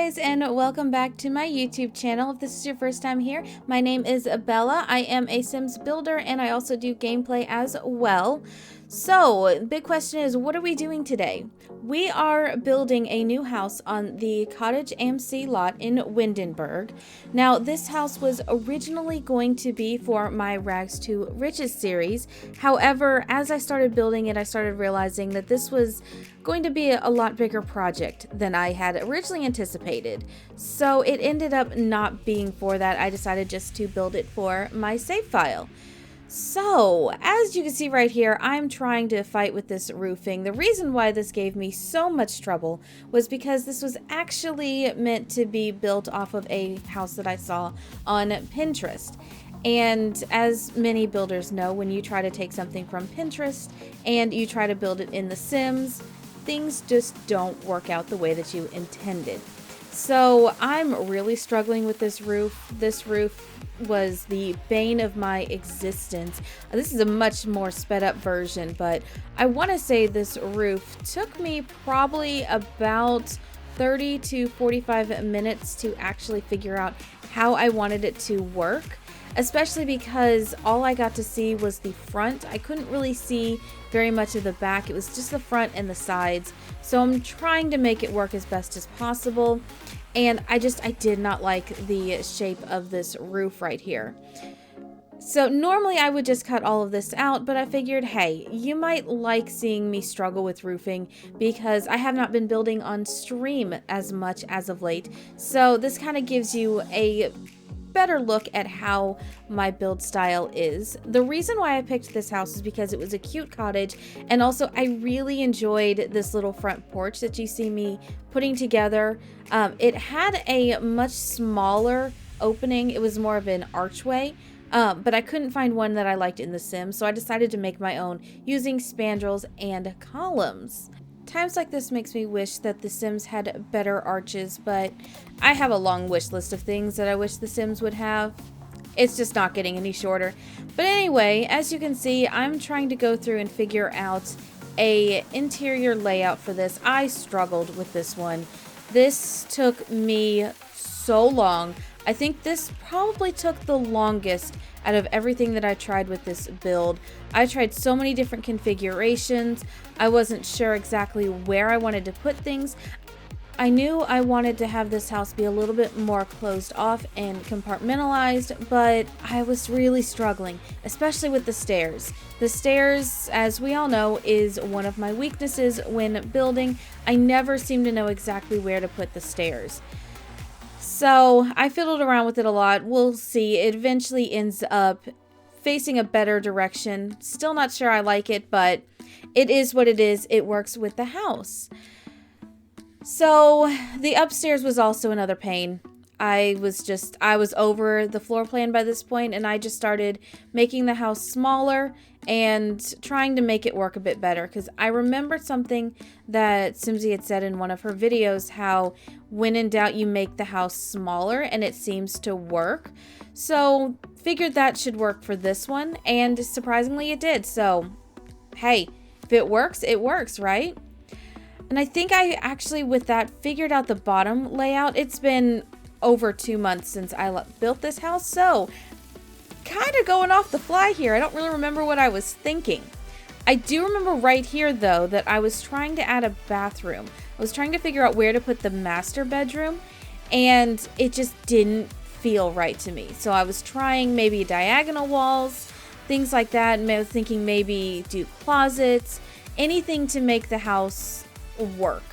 guys, and welcome back to my YouTube channel. If this is your first time here, my name is Bella. I am a Sims builder and I also do gameplay as well. So, big question is, what are we doing today? We are building a new house on the Cottage Am See lot in Windenburg. Now, this house was originally going to be for my Rags to Riches series. However, as I started building it, I started realizing that this was going to be a lot bigger project than I had originally anticipated. So it ended up not being for that. I decided just to build it for my save file. So, as you can see right here, I'm trying to fight with this roofing. The reason why this gave me so much trouble was because this was actually meant to be built off of a house that I saw on Pinterest. And as many builders know, when you try to take something from Pinterest and you try to build it in The Sims, things just don't work out the way that you intended. So I'm really struggling with this roof. This roof was the bane of my existence. This is a much more sped up version, but I want to say this roof took me probably about 30 to 45 minutes to actually figure out how I wanted it to work, especially because all I got to see was the front. I couldn't really see very much of the back. It was just the front and the sides. So I'm trying to make it work as best as possible. And I did not like the shape of this roof right here. So normally I would just cut all of this out, but I figured, hey, you might like seeing me struggle with roofing because I have not been building on stream as much as of late. So this kind of gives you a better look at how my build style is. The reason why I picked this house is because it was a cute cottage, and also I really enjoyed this little front porch that you see me putting together. It had a much smaller opening. It was more of an archway, but I couldn't find one that I liked in The Sims, so I decided to make my own using spandrels and columns. Times like this makes me wish that The Sims had better arches, but I have a long wish list of things that I wish The Sims would have. It's just not getting any shorter. But anyway, as you can see, I'm trying to go through and figure out a interior layout for this. I struggled with this one. This took me so long. I think this probably took the longest out of everything that I tried with this build. I tried so many different configurations. I wasn't sure exactly where I wanted to put things. I knew I wanted to have this house be a little bit more closed off and compartmentalized, but I was really struggling, especially with the stairs. The stairs, as we all know, is one of my weaknesses when building. I never seem to know exactly where to put the stairs. So I fiddled around with it a lot. We'll see. It eventually ends up facing a better direction. Still not sure I like it, but it is what it is. It works with the house. So the upstairs was also another pain. I was over the floor plan by this point, and I just started making the house smaller and trying to make it work a bit better, because I remembered something that Simsy had said in one of her videos, how when in doubt you make the house smaller, and it seems to work. So figured that should work for this one, and surprisingly it did. So hey, if it works, right? And I think I actually with that figured out the bottom layout. It's been over 2 months since I built this house, so kind of going off the fly here. I don't really remember what I was thinking. I do remember right here though that I was trying to add a bathroom. I was trying to figure out where to put the master bedroom, and it just didn't feel right to me. So I was trying maybe diagonal walls, things like that, and I was thinking maybe do closets, anything to make the house work.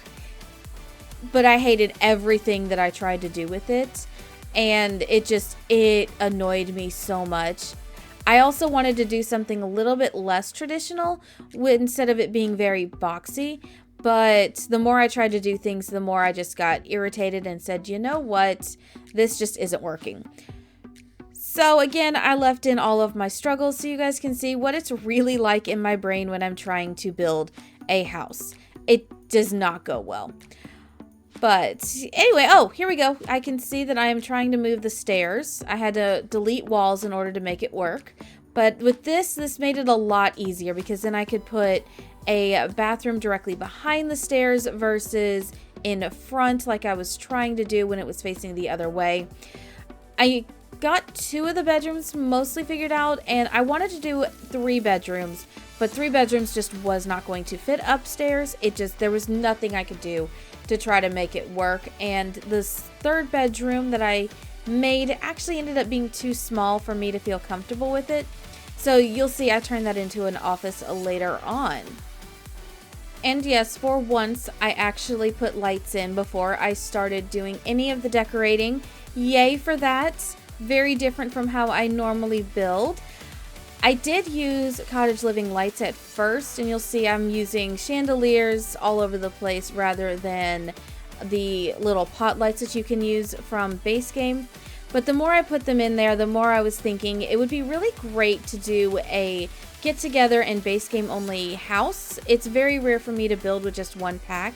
But I hated everything that I tried to do with it, and it annoyed me so much. I also wanted to do something a little bit less traditional instead of it being very boxy, but the more I tried to do things, the more I just got irritated and said, you know what, this just isn't working. So again, I left in all of my struggles so you guys can see what it's really like in my brain when I'm trying to build a house. It does not go well. But anyway, oh, here we go. I can see that I am trying to move the stairs. I had to delete walls in order to make it work. But with this made it a lot easier, because then I could put a bathroom directly behind the stairs versus in front like I was trying to do when it was facing the other way. I got 2 of the bedrooms mostly figured out, and I wanted to do 3 bedrooms, but 3 bedrooms just was not going to fit upstairs. There was nothing I could do to try to make it work, and this 3rd bedroom that I made actually ended up being too small for me to feel comfortable with it. So you'll see I turned that into an office later on. And yes, for once, I actually put lights in before I started doing any of the decorating. Yay for that. Very different from how I normally build. I did use cottage living lights at first, and you'll see I'm using chandeliers all over the place rather than the little pot lights that you can use from base game. But the more I put them in there, the more I was thinking it would be really great to do a get together and base game only house. It's very rare for me to build with just 1 pack.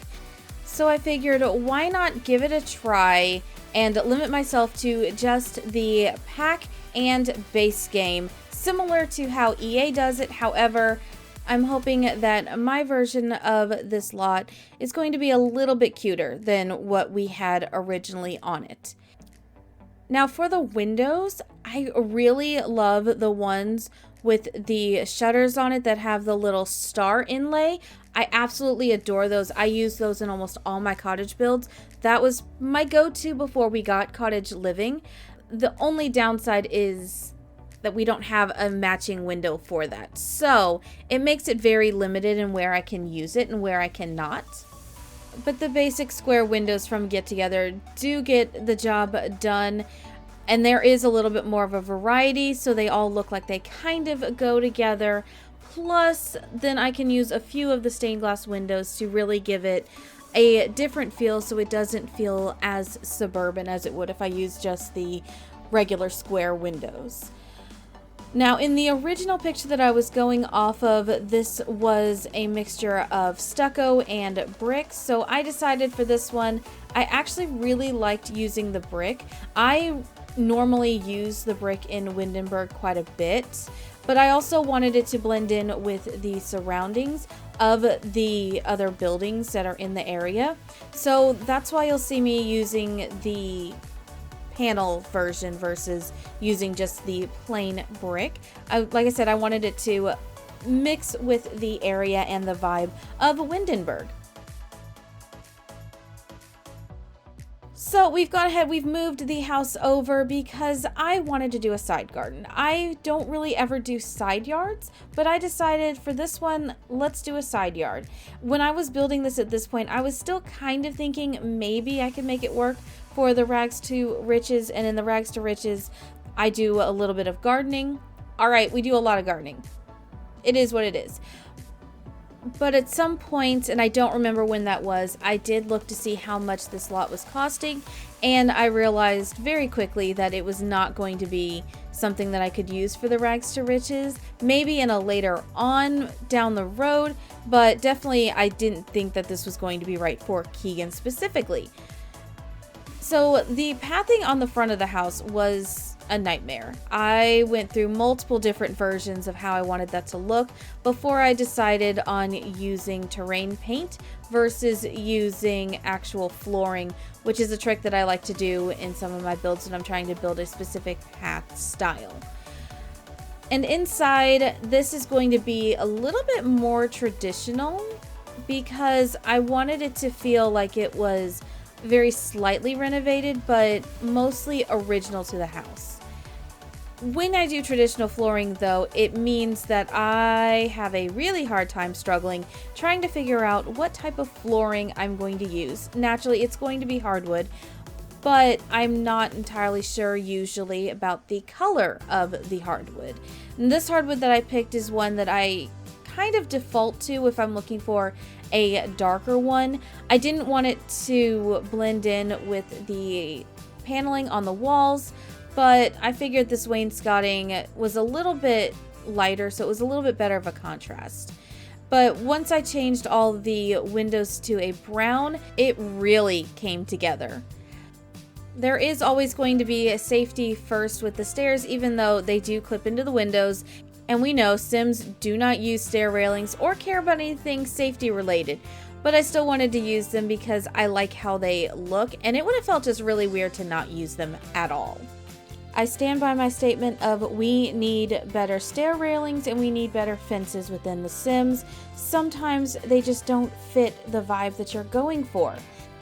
So I figured, why not give it a try and limit myself to just the pack and base game, similar to how EA does it. However, I'm hoping that my version of this lot is going to be a little bit cuter than what we had originally on it. Now for the windows, I really love the ones with the shutters on it that have the little star inlay. I absolutely adore those. I use those in almost all my cottage builds. That was my go-to before we got cottage living. The only downside is that we don't have a matching window for that. So it makes it very limited in where I can use it and where I cannot. But the basic square windows from Get Together do get the job done. And there is a little bit more of a variety, so they all look like they kind of go together. Plus, then I can use a few of the stained glass windows to really give it a different feel, so it doesn't feel as suburban as it would if I used just the regular square windows. Now, in the original picture that I was going off of, this was a mixture of stucco and brick, so I decided for this one, I actually really liked using the brick. I normally use the brick in Windenburg quite a bit, but I also wanted it to blend in with the surroundings of the other buildings that are in the area. So that's why you'll see me using the panel version versus using just the plain brick. Like I said, I wanted it to mix with the area and the vibe of Windenburg. So we've gone ahead, we've moved the house over because I wanted to do a side garden. I don't really ever do side yards, but I decided for this one, let's do a side yard. When I was building this at this point, I was still kind of thinking maybe I could make it work for the Rags to Riches, and in the Rags to Riches, I do a little bit of gardening. All right, we do a lot of gardening. It is what it is. But at some point, and I don't remember when that was, I did look to see how much this lot was costing, and I realized very quickly that it was not going to be something that I could use for the Rags to Riches. Maybe in a later on down the road, but definitely I didn't think that this was going to be right for Keegan specifically. So the pathing on the front of the house was a nightmare. I went through multiple different versions of how I wanted that to look before I decided on using terrain paint versus using actual flooring, which is a trick that I like to do in some of my builds when I'm trying to build a specific path style. And inside, this is going to be a little bit more traditional because I wanted it to feel like it was very slightly renovated, but mostly original to the house. When I do traditional flooring, though, it means that I have a really hard time struggling trying to figure out what type of flooring I'm going to use. Naturally, it's going to be hardwood, but I'm not entirely sure usually about the color of the hardwood. And this hardwood that I picked is one that I kind of default to if I'm looking for a darker one. I didn't want it to blend in with the paneling on the walls, but I figured this wainscoting was a little bit lighter, so it was a little bit better of a contrast. But once I changed all the windows to a brown, it really came together. There is always going to be a safety first with the stairs, even though they do clip into the windows. And we know Sims do not use stair railings or care about anything safety related. but I still wanted to use them because I like how they look, and it would have felt just really weird to not use them at all. I stand by my statement of we need better stair railings and we need better fences within The Sims. Sometimes they just don't fit the vibe that you're going for.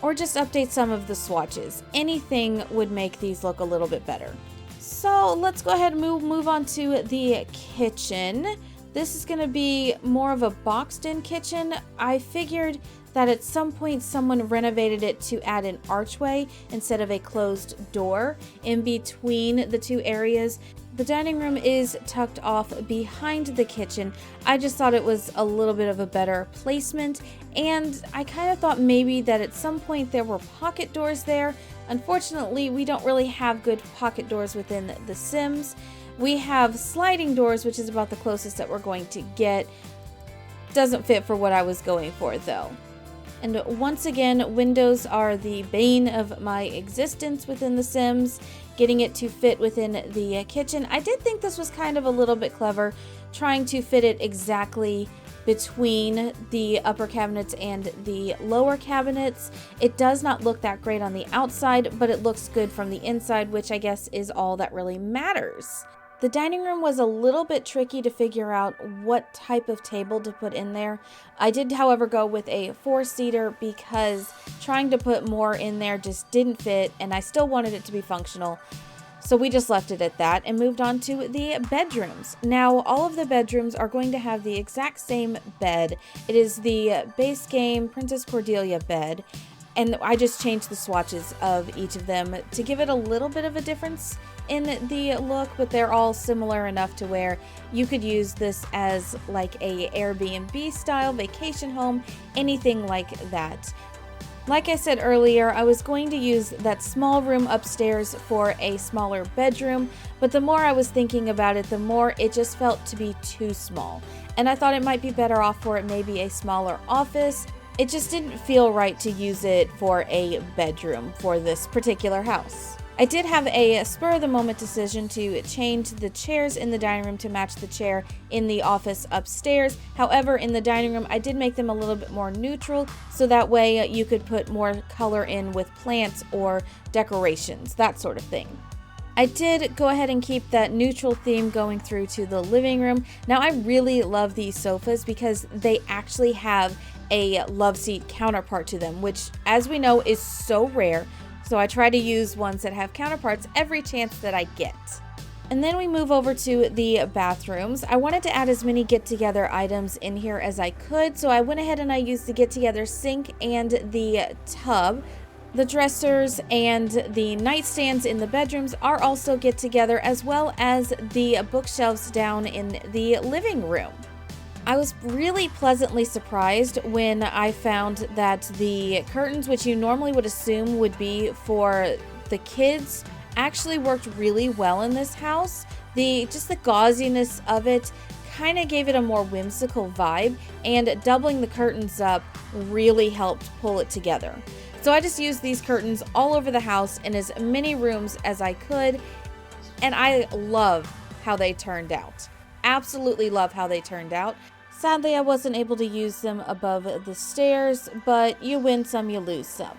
Or just update some of the swatches. Anything would make these look a little bit better. So let's go ahead and move on to the kitchen. This is going to be more of a boxed in kitchen. I figured that at some point someone renovated it to add an archway instead of a closed door in between the two areas. The dining room is tucked off behind the kitchen. I just thought it was a little bit of a better placement, and I kind of thought maybe that at some point there were pocket doors there. Unfortunately, we don't really have good pocket doors within The Sims. We have sliding doors, which is about the closest that we're going to get. Doesn't fit for what I was going for though. And once again, windows are the bane of my existence within The Sims. Getting it to fit within the kitchen. I did think this was kind of a little bit clever, trying to fit it exactly between the upper cabinets and the lower cabinets. It does not look that great on the outside, but it looks good from the inside, which I guess is all that really matters. The dining room was a little bit tricky to figure out what type of table to put in there. I did, however, go with a 4-seater because trying to put more in there just didn't fit, and I still wanted it to be functional. So we just left it at that and moved on to the bedrooms. Now, all of the bedrooms are going to have the exact same bed. It is the base game Princess Cordelia bed, and I just changed the swatches of each of them to give it a little bit of a difference in the look, but they're all similar enough to where you could use this as like a Airbnb style vacation home, anything like that. Like I said earlier, I was going to use that small room upstairs for a smaller bedroom, but the more I was thinking about it, the more it just felt to be too small. And I thought it might be better off for it maybe a smaller office. It just didn't feel right to use it for a bedroom for this particular house. I did have a spur-of-the-moment decision to change the chairs in the dining room to match the chair in the office upstairs. However, in the dining room, I did make them a little bit more neutral, so that way you could put more color in with plants or decorations, that sort of thing. I did go ahead and keep that neutral theme going through to the living room. Now, I really love these sofas because they actually have a love seat counterpart to them, which, as we know, is so rare. So I try to use ones that have counterparts every chance that I get. And then we move over to the bathrooms. I wanted to add as many get-together items in here as I could, so I went ahead and I used the get-together sink and the tub. The dressers and the nightstands in the bedrooms are also get-together, as well as the bookshelves down in the living room. I was really pleasantly surprised when I found that the curtains, which you normally would assume would be for the kids, actually worked really well in this house. Just the gauziness of it kind of gave it a more whimsical vibe, and doubling the curtains up really helped pull it together. So I just used these curtains all over the house in as many rooms as I could, and I love how they turned out. Absolutely love how they turned out. Sadly, I wasn't able to use them above the stairs, but you win some, you lose some.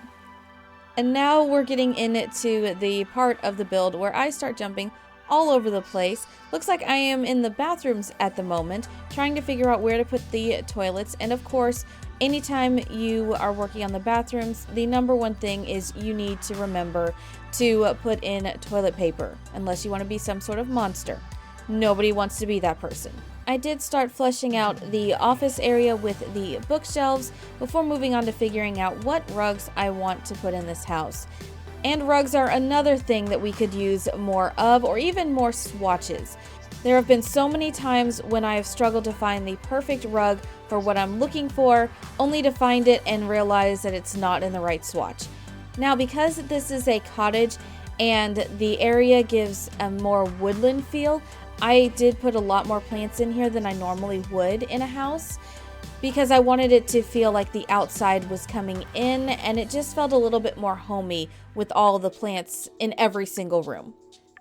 And now we're getting into the part of the build where I start jumping all over the place. Looks like I am in the bathrooms at the moment, trying to figure out where to put the toilets. And of course, anytime you are working on the bathrooms, the number one thing is you need to remember to put in toilet paper, unless you want to be some sort of monster. Nobody wants to be that person. I did start fleshing out the office area with the bookshelves before moving on to figuring out what rugs I want to put in this house. And rugs are another thing that we could use more of, or even more swatches. There have been so many times when I have struggled to find the perfect rug for what I'm looking for, only to find it and realize that it's not in the right swatch. Now, because this is a cottage and the area gives a more woodland feel, I did put a lot more plants in here than I normally would in a house, because I wanted it to feel like the outside was coming in, and it just felt a little bit more homey with all the plants in every single room.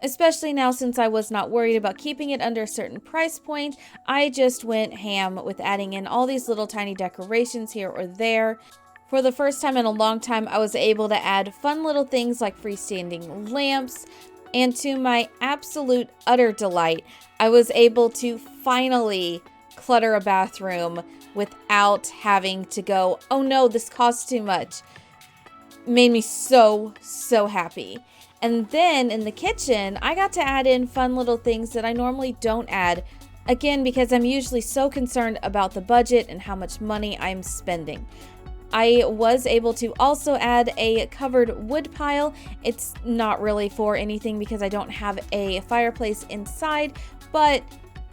Especially now since I was not worried about keeping it under a certain price point, I just went ham with adding in all these little tiny decorations here or there. For the first time in a long time, I was able to add fun little things like freestanding lamps, and to my absolute utter delight, I was able to finally clutter a bathroom without having to go, oh no, this costs too much. Made me so happy. And then in the kitchen, I got to add in fun little things that I normally don't add. Again, because I'm usually so concerned about the budget and how much money I'm spending. I was able to also add a covered wood pile. It's not really for anything because I don't have a fireplace inside, but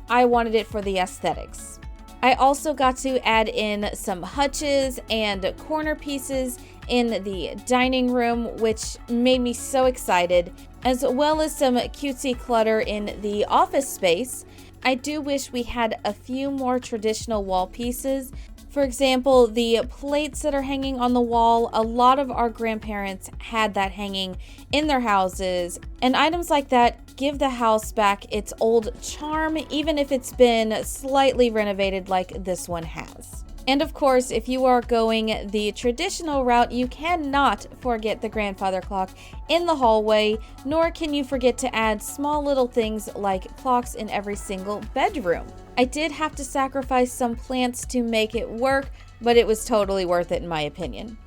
I wanted it for the aesthetics. I also got to add in some hutches and corner pieces in the dining room, which made me so excited, as well as some cutesy clutter in the office space. I do wish we had a few more traditional wall pieces. For example, the plates that are hanging on the wall, a lot of our grandparents had that hanging in their houses, and items like that give the house back its old charm, even if it's been slightly renovated like this one has. And of course, if you are going the traditional route, you cannot forget the grandfather clock in the hallway, nor can you forget to add small little things like clocks in every single bedroom. I did have to sacrifice some plants to make it work, but it was totally worth it in my opinion.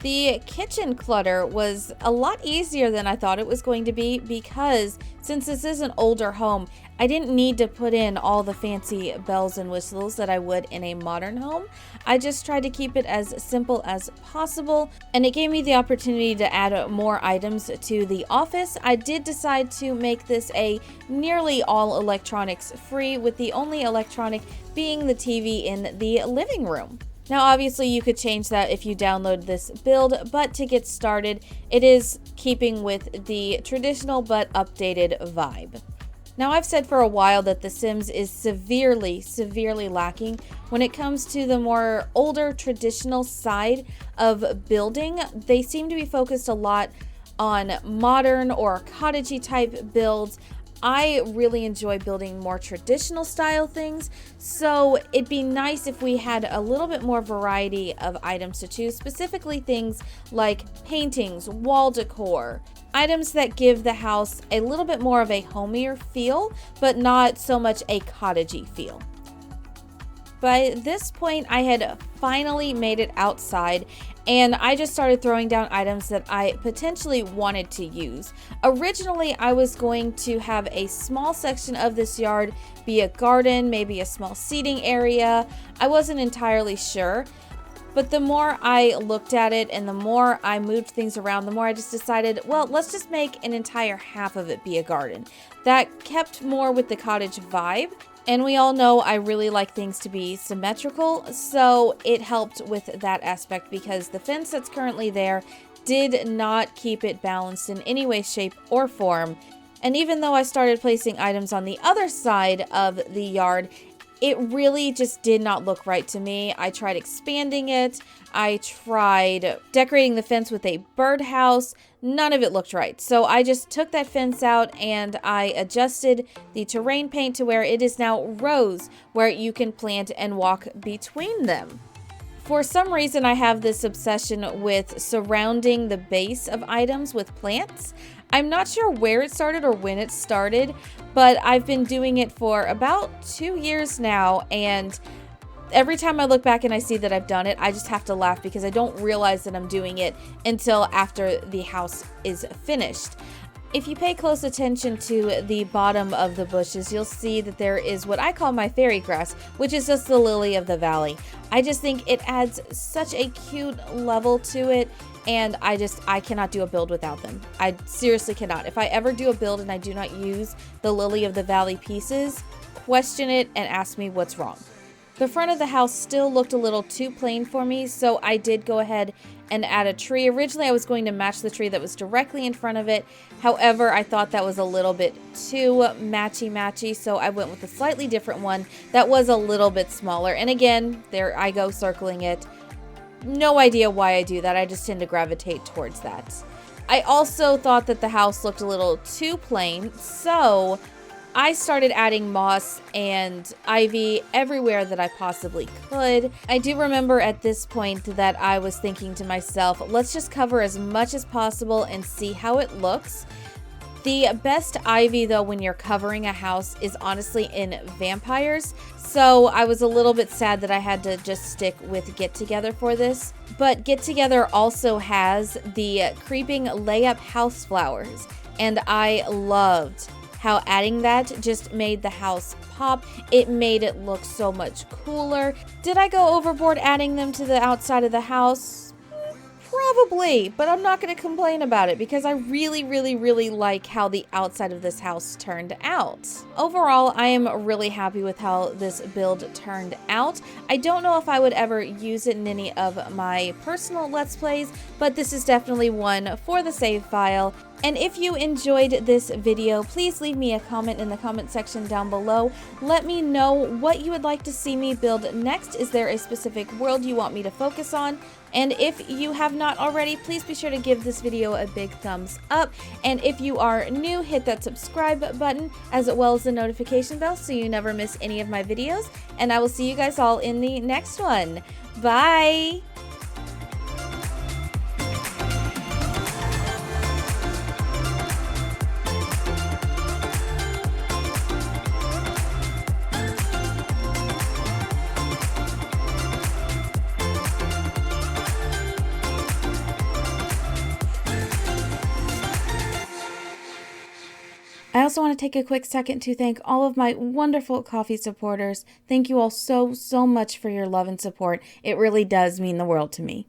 The kitchen clutter was a lot easier than I thought it was going to be because since this is an older home, I didn't need to put in all the fancy bells and whistles that I would in a modern home. I just tried to keep it as simple as possible, and it gave me the opportunity to add more items to the office. I did decide to make this a nearly all electronics free, with the only electronic being the TV in the living room. Now obviously you could change that if you download this build, but to get started, it is keeping with the traditional but updated vibe. Now I've said for a while that The Sims is severely lacking when it comes to the more older traditional side of building. They seem to be focused a lot on modern or cottagey type builds. I really enjoy building more traditional style things, so it'd be nice if we had a little bit more variety of items to choose, specifically things like paintings, wall decor, items that give the house a little bit more of a homier feel, but not so much a cottagey feel. By this point, I had finally made it outside, and I just started throwing down items that I potentially wanted to use. Originally, I was going to have a small section of this yard be a garden, maybe a small seating area. I wasn't entirely sure, but the more I looked at it and the more I moved things around, the more I just decided, well, let's just make an entire half of it be a garden. That kept more with the cottage vibe. And we all know I really like things to be symmetrical, so it helped with that aspect because the fence that's currently there did not keep it balanced in any way, shape, or form. And even though I started placing items on the other side of the yard, it really just did not look right to me. I tried expanding it. I tried decorating the fence with a birdhouse. None of it looked right. So I just took that fence out and I adjusted the terrain paint to where it is now rows where you can plant and walk between them. For some reason, I have this obsession with surrounding the base of items with plants. I'm not sure where it started or when it started, but I've been doing it for about 2 years now, and every time I look back and I see that I've done it, I just have to laugh because I don't realize that I'm doing it until after the house is finished. If you pay close attention to the bottom of the bushes, you'll see that there is what I call my fairy grass, which is just the lily of the valley. I just think it adds such a cute level to it, and I cannot do a build without them. I seriously cannot. If I ever do a build and I do not use the lily of the valley pieces, question it and ask me what's wrong. The front of the house still looked a little too plain for me, so I did go ahead and add a tree. Originally, I was going to match the tree that was directly in front of it. However, I thought that was a little bit too matchy-matchy, so I went with a slightly different one that was a little bit smaller. And again, there I go circling it. No idea why I do that. I just tend to gravitate towards that. I also thought that the house looked a little too plain, so I started adding moss and ivy everywhere that I possibly could. I do remember at this point that I was thinking to myself, let's just cover as much as possible and see how it looks. The best ivy, though, when you're covering a house is honestly in vampires. So I was a little bit sad that I had to just stick with Get Together for this. But Get Together also has the creeping layup house flowers. And I loved how adding that just made the house pop. It made it look so much cooler. Did I go overboard adding them to the outside of the house? Probably, but I'm not going to complain about it because I really like how the outside of this house turned out. Overall, I am really happy with how this build turned out. I don't know if I would ever use it in any of my personal Let's Plays, but this is definitely one for the save file. And if you enjoyed this video, please leave me a comment in the comment section down below. Let me know what you would like to see me build next. Is there a specific world you want me to focus on? And if you have not already, please be sure to give this video a big thumbs up. And if you are new, hit that subscribe button as well as the notification bell so you never miss any of my videos. And I will see you guys all in the next one. Bye! I also want to take a quick second to thank all of my wonderful coffee supporters. Thank you all so much for your love and support. It really does mean the world to me.